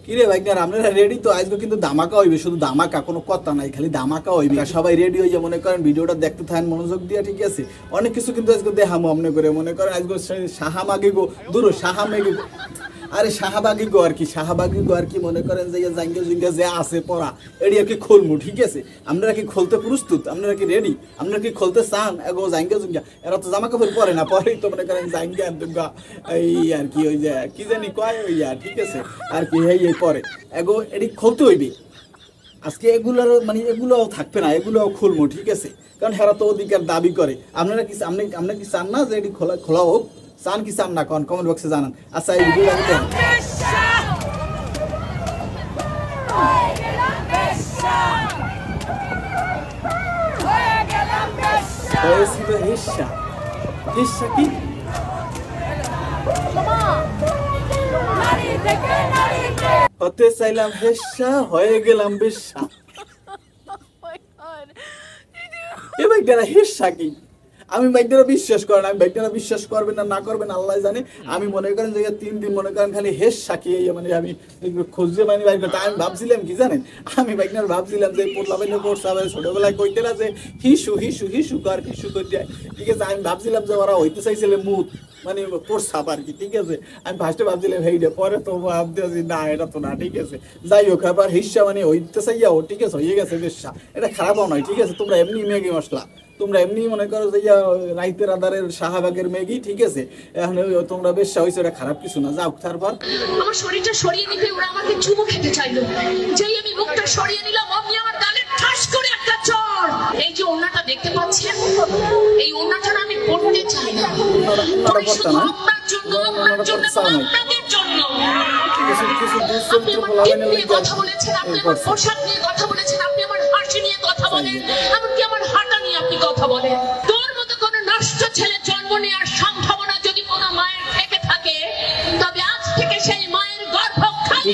কিরে ভাইগনার আপনারা রেডি তো? আজকে কিন্তু ধামাকা হইবে, শুধু ধামাকা, কোনো কথা নাই, খালি ধামাকা হইবে। সবাই রেডি হয়ে মনে করেন ভিডিওটা দেখতে থাকেন মনোযোগ দিয়ে, ঠিক আছে? অনেক কিছু কিন্তু আজকে দেখামো মনে করে, মনে করেন আজকে সাহামাগি গো দূর সাহামেগি, আরে শাহবাগি গো আর কি, শাহবাগি গো আর কি, মনে করেন যে জাঙ্গা জুঙ্গা যে আছে পড়া এটি আর কি খুলমু, ঠিক আছে? আপনারা কি খুলতে প্রস্তুত? আপনারা কি রেডি? আপনারা কি খুলতে চান? এগো জাঙ্গা জুঙ্গা এরা তো জামা কাপড় পরে না, পরেই তো মনে করেন জাঙ্গা জুঙ্গা এই আর কি, ওই যে কি জানি কয় ওই আর, ঠিক আছে? আর কি এই পরে এগো এটি খুলতে হইবে আজকে। এগুলোর মানে এগুলোও থাকবে না, এগুলোও খুলমু, ঠিক আছে? কারণ হেরা তো অধিকার দাবি করে। আপনারা কি আপনারা কি চান না যে এটি খোলা হোক? চান কি চান না? কমেন্ট বক্সে জানান। আচ্ছা এই ভিডিও হয়েছিল হিস্সা। হিস্সা কি? হতে চাইলাম হেস্সা, হয়ে গেলাম বেশ্যা। এ ভাই হিস্সা কি? আমি বাইকটা বিশ্বাস করেন, আমি বাইকটা বিশ্বাস করবেন না না করবেন আল্লাহ জানে। আমি মনে করেন যে 3 দিন মনে করেন খালি হেস সাকিয়ে মানে আমি খুঁজে মানে বাইক করতে। আমি ভাবছিলাম কি জানেন, আমি বাইকটা ভাবছিলাম যে পোটলাবেন পড়ছে ছোটবেলায় কইতে না যে হিসু হিসু হিসু কর হিসু করে যায়, ঠিক আছে? আমি ভাবছিলাম যে ওরা হইতে চাইছিল মুত মানে প্রস্তাব আর কি, ঠিক আছে? আমি ফার্স্টে ভাবছিলাম হেইটা, পরে তো ভাবতে না এটা তো না, ঠিক আছে? যাই হোক, আবার হিসা মানে হইতে চাইয়াও, ঠিক আছে? হয়ে গেছে বেশ্যা। এটা খারাপও নয়, ঠিক আছে? তোমরা এমনি ম্যাগি মশলা, তোমরা এমনি মনে করো যে রাইতের আদারের শাহবাগের ম্যাগি, ঠিক আছে? এখন তোমরা বেশ্যা হয়েছে, এটা খারাপ কিছু না। যাও, তারপর আমার শরীরটা সরিয়ে নিতে ওরা আমাকে চুমু খেতে চাইলো। যেই আমি মুখটা সরিয়ে নিলাম অমনি আমার গালে ঠাস করে একটা চড়। এই যে ওড়নাটা দেখতে পাচ্ছেন, এই ওড়নাটা আমি পড়তে চাই না। আপনার জন্য, আপনার জন্য, আপনাদের জন্য। আপনি আমার টিপ নিয়ে কথা বলেছেন, আপনি আমার পোশাক নিয়ে কথা বলেছেন, আপনি আমার হাসি নিয়ে কথা বলেন, এমনকি আমার হাঁটা নিয়ে আপনি কথা বলেন। তোর মতো কোন নষ্ট ছেলে জন্ম নেওয়ার সম্ভাবনা যদি কোনো মায়ের থেকে থাকে, তবে আজ থেকে সেই মায়ের গর্ভ খালি।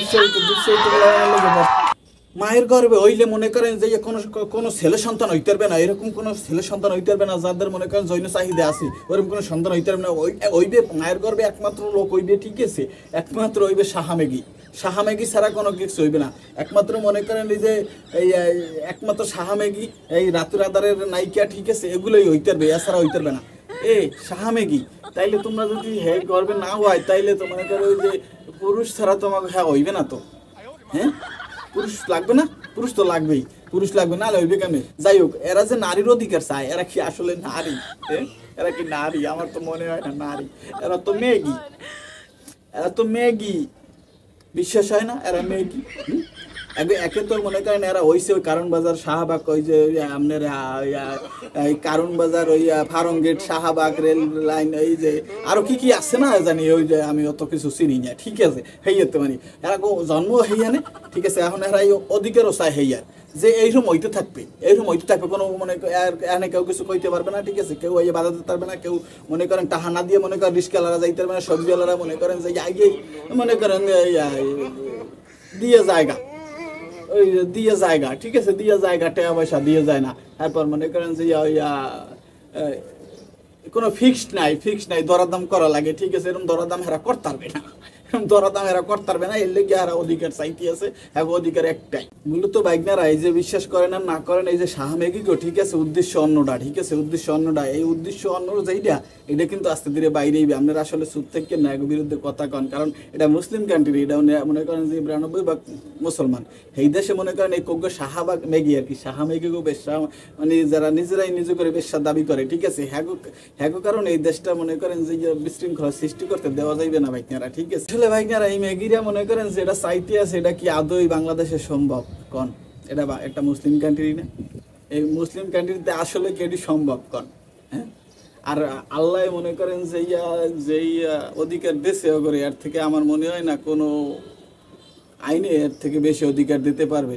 মায়ের গর্বে হইলে মনে করেন যে কোনো ছেলে সন্তান হইতে পারবে না, এরকম কোনো ছেলে সন্তান হইতে পারবে না যাদের মনে করেন জৈন চাহিদা আছে, ওরকম কোনো সন্তান হইতে পারবে না। ওইবে মায়ের গর্বে একমাত্র লোক হইবে, ঠিক আছে? একমাত্র হইবে শাহামেগি। শাহামেগি ছাড়া কোনো কিছু হইবে না। একমাত্র মনে করেন এই যে এই একমাত্র শাহামেগি, এই রাতের আদারের নায়িকা, ঠিক আছে? এগুলোই হইতে পারবে, এছাড়া হইতে পারবে না। শাহামেগি তাইলে তোমরা যদি হ্যাঁ গর্বে না হয়, তাইলে তো মনে করো ওই যে পুরুষ ছাড়া তোমাকে হ্যাঁ হইবে না তো। হ্যাঁ, পুরুষ লাগবে না? পুরুষ তো লাগবেই, পুরুষ লাগবে না হইবে কেন? যাই হোক, এরা যে নারীর অধিকার চায়, এরা কি আসলে নারী? এরা কি নারী? আমার তো মনে হয় না নারী। এরা তো মেগি, এরা তো মেগি। বিশ্বাস হয় না? এরা মেগি। একে তো মনে করেন এরা হইছে ওই কারণ বাজার শাহবাগ, ওই যে আপনার কারণ বাজার, ওই ফার্মগেট, শাহবাগ, রেল লাইন, এই যে আরো কি কি আছে না জানি, ওই যে আমি অত কিছু চিনি না, ঠিক আছে? হেইয়াতে মানে এরা জন্ম হেইয়ানে, ঠিক আছে? এখন এরা অধিকারও চায় হেইয়ার যে এইরকম হইতে থাকবে, এইরকম হইতে থাকবে। কোনো মনে এখানে কেউ কিছু কইতে পারবে না, ঠিক আছে? কেউ এই বাধা দিতে পারবে না, কেউ মনে করেন টাহানা দিয়ে মনে করেন রিস্কালারা যাইতে পারবে না, সবজিওয়ালারা মনে করেন যে আগেই মনে করেন দিয়ে জায়গা, ওই দিয়ে জায়গা, ঠিক আছে? দিয়ে জায়গা, টাকা পয়সা দিয়ে যায় না। তারপর মনে করেন যে কোনো ফিক্সড নাই, দরদাম করা লাগে, ঠিক আছে? এরকম দরদাম হেরা করতে পারবে না, দরদাম এরা করতে পারবে না। এর লেগে এরা অধিকার চাইতে আছে, হ্যাঁ অধিকার একটাই। মূলত বাইকনারা এই যে বিশ্বাস করেন আর না করেন, এই যে শাহমেগি গো, ঠিক আছে? উদ্দেশ্য অন্যটা, ঠিক আছে? উদ্দেশ্য অন্যটা। এই উদ্দেশ্য অন্য যেইটা, এটা কিন্তু আস্তে ধীরে বাইরেই আপনারা আসলে সুদ থেকে না বিরুদ্ধে কথা কন। কারণ এটা মুসলিম কান্ট্রি, এটা মনে করেন যে 92% মুসলমান। এই দেশে মনে করেন এই কোগ্য শাহবাগ মেগি আর কি, শাহমেগি গো বেশ্যা, মানে যারা নিজেরাই নিজে করে বেশ্যা দাবি করে, ঠিক আছে? হ্যাগো কারণ এই দেশটা মনে করেন যে বিশৃঙ্খলা সৃষ্টি করতে দেওয়া যাইবে না বাইকনারা, ঠিক আছে? আসলে বাইকনারা এই ম্যাগিরা মনে করেন যে এটা চাইতে আছে, এটা কি আদৌ বাংলাদেশে সম্ভব? কন এটা একটা মুসলিম কান্ট্রি না? এই মুসলিম কান্ট্রিতে আসলে কি এটি সম্ভব? কন হ্যাঁ? আর আল্লাহ মনে করেন যে যেই অধিকার দিয়েছে করে, এর থেকে আমার মনে হয় না কোনো আইনে এর থেকে বেশি অধিকার দিতে পারবে।